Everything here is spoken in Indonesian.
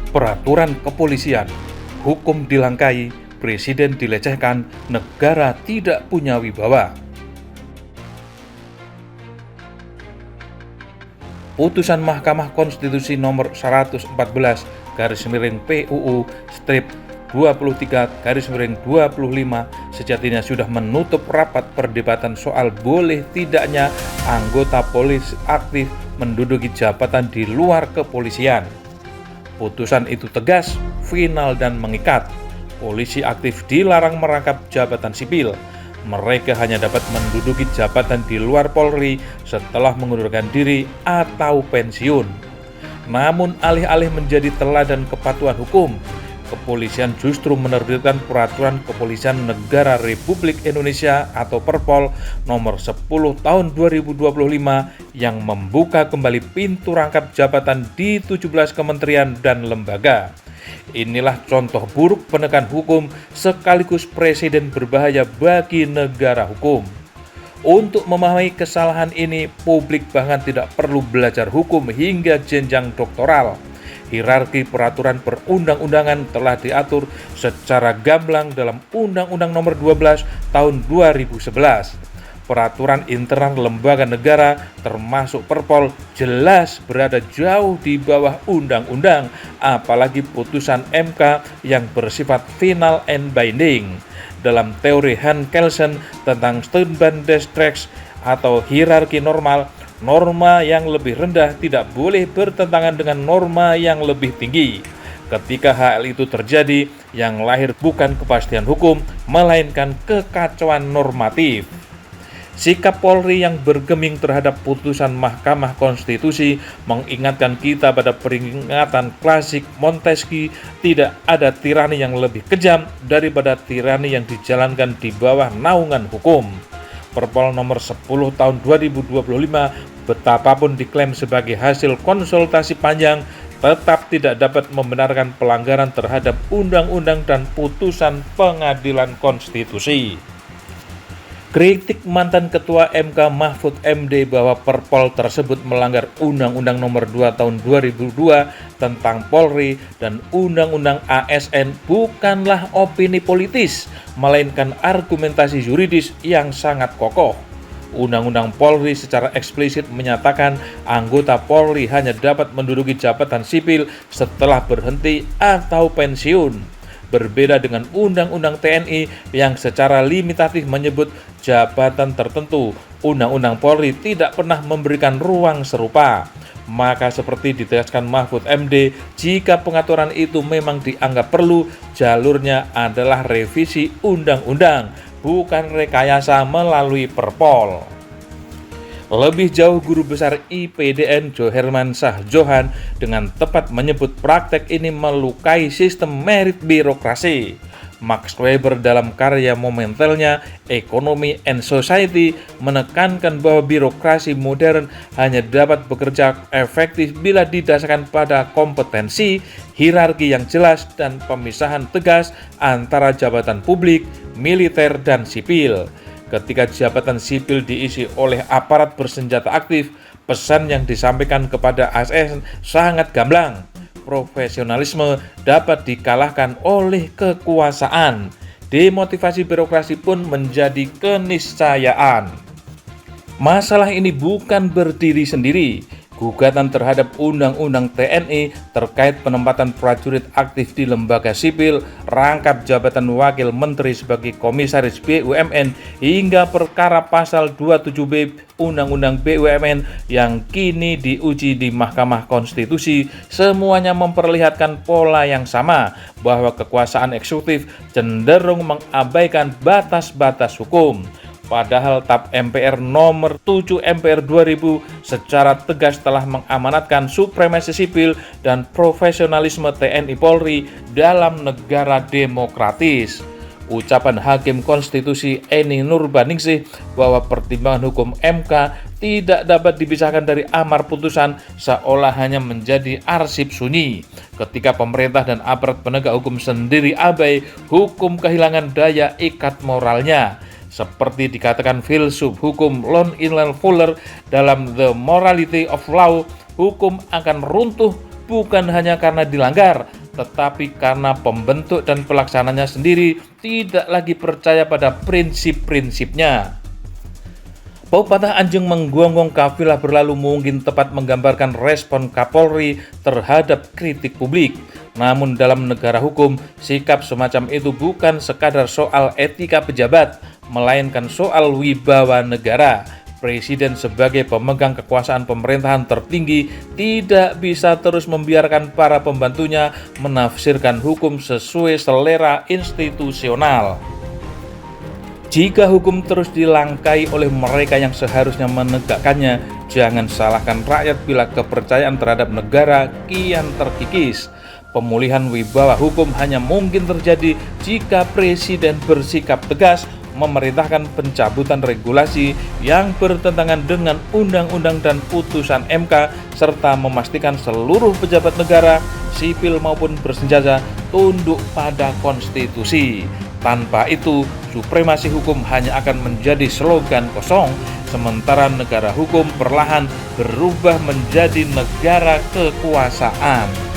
Peraturan kepolisian, hukum dilangkai, presiden dilecehkan, negara tidak punya wibawa. Putusan Mahkamah Konstitusi nomor 114 PUU strip 23 25 sejatinya sudah menutup rapat perdebatan soal boleh tidaknya anggota polisi aktif menduduki jabatan di luar kepolisian. Putusan itu tegas, final dan mengikat. Polisi aktif dilarang merangkap jabatan sipil. Mereka hanya dapat menduduki jabatan di luar Polri setelah mengundurkan diri atau pensiun. Namun alih-alih menjadi teladan kepatuhan hukum, kepolisian justru menerbitkan Peraturan Kepolisian Negara Republik Indonesia atau Perpol nomor 10 tahun 2025 yang membuka kembali pintu rangkap jabatan di 17 kementerian dan lembaga. Inilah contoh buruk penegakan hukum sekaligus presiden berbahaya bagi negara hukum. Untuk memahami kesalahan ini, publik bahkan tidak perlu belajar hukum hingga jenjang doktoral. Hierarki peraturan perundang-undangan telah diatur secara gamblang dalam Undang-Undang Nomor 12 Tahun 2011. Peraturan internal lembaga negara termasuk Perpol jelas berada jauh di bawah undang-undang, apalagi putusan MK yang bersifat final and binding. Dalam teori Hans Kelsen tentang Stundenbandestreks atau hierarki normal, norma yang lebih rendah tidak boleh bertentangan dengan norma yang lebih tinggi. Ketika hal itu terjadi, yang lahir bukan kepastian hukum, melainkan kekacauan normatif. Sikap Polri yang bergeming terhadap putusan Mahkamah Konstitusi mengingatkan kita pada peringatan klasik Montesquieu, tidak ada tirani yang lebih kejam daripada tirani yang dijalankan di bawah naungan hukum. Perpol nomor 10 tahun 2025 betapapun diklaim sebagai hasil konsultasi panjang tetap tidak dapat membenarkan pelanggaran terhadap undang-undang dan putusan pengadilan konstitusi. Kritik mantan Ketua MK Mahfud MD bahwa Perpol tersebut melanggar Undang-Undang Nomor 2 Tahun 2002 tentang Polri dan Undang-Undang ASN bukanlah opini politis, melainkan argumentasi yuridis yang sangat kokoh. Undang-Undang Polri secara eksplisit menyatakan anggota Polri hanya dapat menduduki jabatan sipil setelah berhenti atau pensiun. Berbeda dengan Undang-Undang TNI yang secara limitatif menyebut jabatan tertentu, Undang-Undang Polri tidak pernah memberikan ruang serupa. Maka seperti ditegaskan Mahfud MD, jika pengaturan itu memang dianggap perlu, jalurnya adalah revisi undang-undang, bukan rekayasa melalui Perpol. Lebih jauh, Guru Besar IPDN Joherman Shah Johan dengan tepat menyebut praktek ini melukai sistem merit birokrasi. Max Weber dalam karya momentelnya Economy and Society menekankan bahwa birokrasi modern hanya dapat bekerja efektif bila didasarkan pada kompetensi, hierarki yang jelas, dan pemisahan tegas antara jabatan publik, militer, dan sipil. Ketika jabatan sipil diisi oleh aparat bersenjata aktif, pesan yang disampaikan kepada ASN sangat gamblang. Profesionalisme dapat dikalahkan oleh kekuasaan. Demotivasi birokrasi pun menjadi keniscayaan. Masalah ini bukan berdiri sendiri. Gugatan terhadap Undang-Undang TNI terkait penempatan prajurit aktif di lembaga sipil, rangkap jabatan wakil menteri sebagai komisaris BUMN, hingga perkara pasal 27B Undang-Undang BUMN yang kini diuji di Mahkamah Konstitusi, semuanya memperlihatkan pola yang sama, bahwa kekuasaan eksekutif cenderung mengabaikan batas-batas hukum. Padahal TAP MPR nomor 7 MPR 2000 secara tegas telah mengamanatkan supremasi sipil dan profesionalisme TNI Polri dalam negara demokratis. Ucapan Hakim Konstitusi Eni Nurbaningsih bahwa pertimbangan hukum MK tidak dapat dipisahkan dari amar putusan seolah hanya menjadi arsip sunyi. Ketika pemerintah dan aparat penegak hukum sendiri abai, hukum kehilangan daya ikat moralnya. Seperti dikatakan filsuf hukum Lon Inland Fuller dalam The Morality of Law, hukum akan runtuh bukan hanya karena dilanggar, tetapi karena pembentuk dan pelaksananya sendiri tidak lagi percaya pada prinsip-prinsipnya. Pepatah anjing menggonggong kafilah berlalu mungkin tepat menggambarkan respon Kapolri terhadap kritik publik. Namun dalam negara hukum, sikap semacam itu bukan sekadar soal etika pejabat, melainkan soal wibawa negara. Presiden sebagai pemegang kekuasaan pemerintahan tertinggi tidak bisa terus membiarkan para pembantunya menafsirkan hukum sesuai selera institusional. Jika hukum terus dilangkai oleh mereka yang seharusnya menegakkannya, jangan salahkan rakyat bila kepercayaan terhadap negara kian terkikis. Pemulihan wibawa hukum hanya mungkin terjadi jika presiden bersikap tegas, memerintahkan pencabutan regulasi yang bertentangan dengan undang-undang dan putusan MK, serta memastikan seluruh pejabat negara, sipil maupun bersenjata, tunduk pada konstitusi. Tanpa itu, supremasi hukum hanya akan menjadi slogan kosong, sementara negara hukum perlahan berubah menjadi negara kekuasaan.